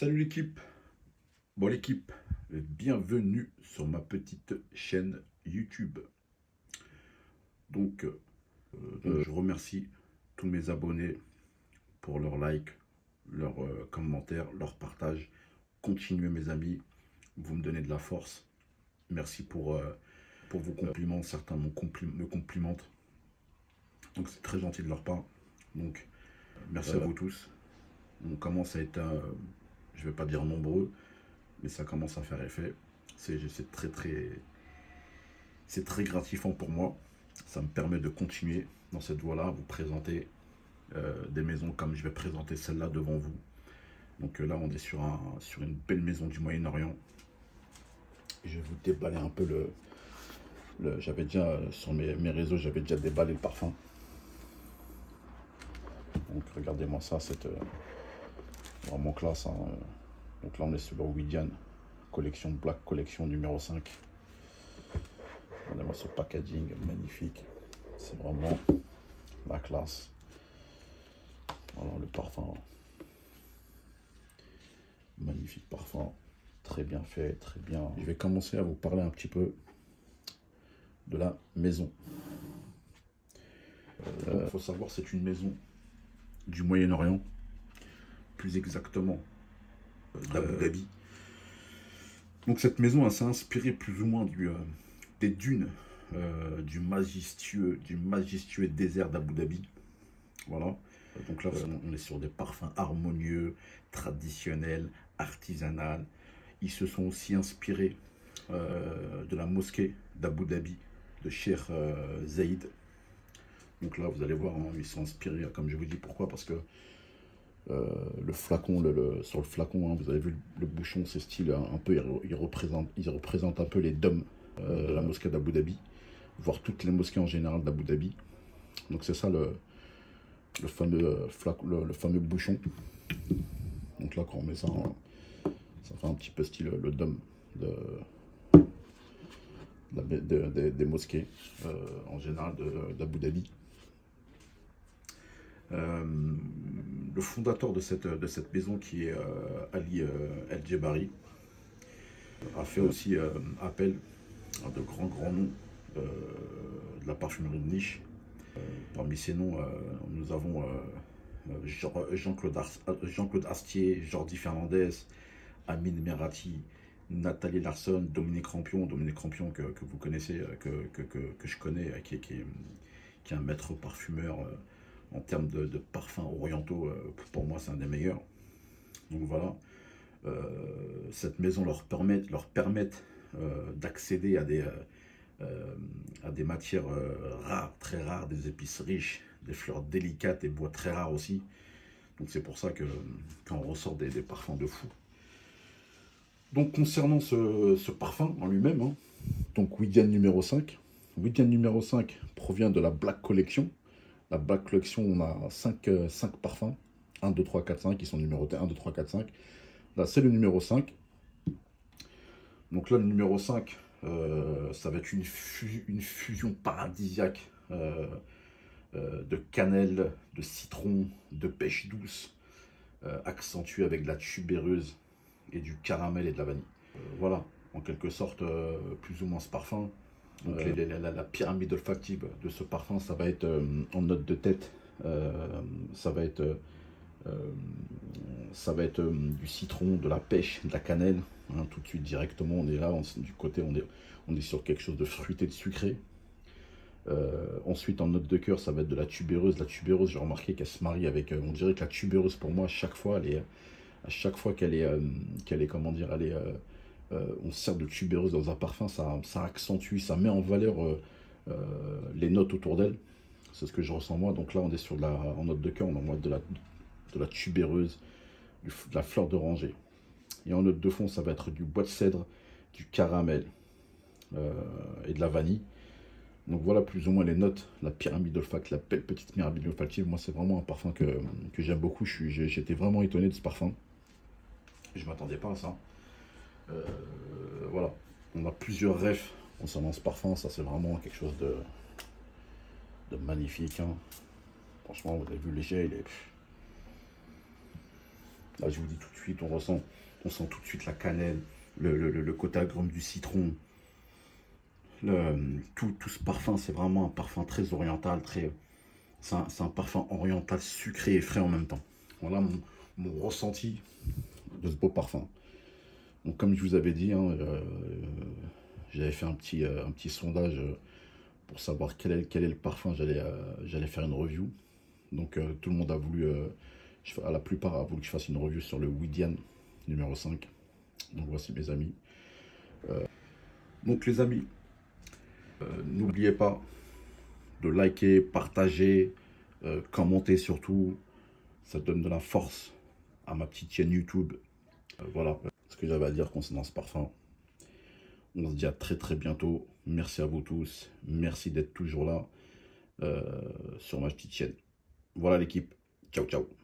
Salut l'équipe, bon l'équipe, bienvenue sur ma petite chaîne YouTube. Donc, je remercie tous mes abonnés pour leurs likes, leurs commentaires, leurs partages. Continuez mes amis, vous me donnez de la force. Merci pour vos compliments, certains me complimentent. Donc c'est très gentil de leur part. Donc merci à vous tous. On commence à être, je ne vais pas dire nombreux, mais ça commence à faire effet. C'est très gratifiant pour moi. Ça me permet de continuer dans cette voie-là, vous présenter des maisons comme je vais présenter celle-là devant vous. Donc là, on est sur une belle maison du Moyen-Orient. Je vais vous déballer un peu j'avais déjà, sur mes réseaux, j'avais déjà déballé le parfum. Donc regardez-moi ça, c'est vraiment classe. Hein. Donc là, on est sur le Widian, collection Black, collection numéro 5. Regardez-moi ce packaging magnifique. C'est vraiment la classe. Voilà le parfum. Magnifique parfum. Très bien fait, très bien. Je vais commencer à vous parler un petit peu de la maison. Il faut savoir, c'est une maison du Moyen-Orient, plus exactement d'Abu Dhabi. Donc cette maison, elle s'est inspirée plus ou moins des dunes, du majestueux désert d'Abu Dhabi. Voilà. Donc là, on est sur des parfums harmonieux, traditionnels, artisanaux. Ils se sont aussi inspirés de la mosquée d'Abu Dhabi, de Cheikh Zayed. Donc là, vous allez voir, hein, ils sont inspirés, comme je vous dis. Pourquoi? Parce que le flacon, sur le flacon, hein, vous avez vu le bouchon, c'est style un peu, il représente un peu les dômes de la mosquée d'Abu Dhabi, voire toutes les mosquées en général d'Abu Dhabi. Donc c'est ça le fameux bouchon. Donc là, quand on met ça, ça fait un petit peu style le dôme des mosquées en général d'Abu Dhabi. Le fondateur de cette maison, qui est Ali El Djebari, a fait aussi appel à de grands noms de la parfumerie de niche. Parmi ces noms, nous avons Jean-Claude Astier, Jordi Fernandez, Amine Merati, Nathalie Larson, Dominique Rampion que vous connaissez, que je connais, qui est un maître parfumeur en termes de parfums orientaux. Pour moi, c'est un des meilleurs. Donc voilà, cette maison leur permet d'accéder à des matières rares, très rares, des épices riches, des fleurs délicates, des bois très rares aussi. Donc c'est pour ça que quand on ressort des parfums de fou. Donc concernant ce parfum en lui-même, hein, donc Widian numéro 5. Widian numéro 5 provient de la Black Collection. La Black Collection, on a 5 parfums. 1, 2, 3, 4, 5, qui sont numérotés 1, 2, 3, 4, 5. Là, c'est le numéro 5. Donc là, le numéro 5, ça va être une fusion paradisiaque de cannelle, de citron, de pêche douce, accentuée avec de la tubéreuse et du caramel et de la vanille. Voilà, en quelque sorte, plus ou moins ce parfum. Donc la pyramide olfactive de ce parfum, ça va être en note de tête, ça va être du citron, de la pêche, de la cannelle. Hein, tout de suite, directement, on est là, du côté, on est sur quelque chose de fruité, de sucré. Ensuite, en note de cœur, ça va être de la tubéreuse. La tubéreuse, j'ai remarqué qu'elle se marie avec... on dirait que la tubéreuse, pour moi, à chaque fois qu'elle est, comment dire, on sert de tubéreuse dans un parfum, ça accentue, ça met en valeur les notes autour d'elle. C'est ce que je ressens moi. Donc là, on est sur en note de cœur, on envoie de la tubéreuse, de la fleur d'oranger. Et en note de fond, ça va être du bois de cèdre, du caramel et de la vanille. Donc voilà plus ou moins les notes, la pyramide olfactive, la belle petite pyramide olfactive. Moi, c'est vraiment un parfum que j'aime beaucoup. J'étais vraiment étonné de ce parfum. Je ne m'attendais pas à ça. Voilà, on a plusieurs refs concernant ce parfum. Ça, c'est vraiment quelque chose de magnifique. Hein. Franchement, vous avez vu, léger, Là, je vous dis tout de suite, on sent tout de suite la cannelle, le côté agrume du citron. Tout ce parfum, c'est vraiment un parfum très oriental, c'est un parfum oriental sucré et frais en même temps. Voilà mon ressenti de ce beau parfum. Donc, comme je vous avais dit, hein, j'avais fait un petit sondage pour savoir quel est le parfum j'allais faire une review. Donc, tout le monde a voulu, la plupart a voulu que je fasse une review sur le Widian numéro 5. Donc, voici mes amis. Donc, les amis, n'oubliez pas de liker, partager, commenter surtout. Ça donne de la force à ma petite chaîne YouTube. Voilà ce que j'avais à dire concernant ce parfum. On se dit à très bientôt. Merci à vous tous. Merci d'être toujours là sur ma petite chaîne. Voilà l'équipe. Ciao, ciao.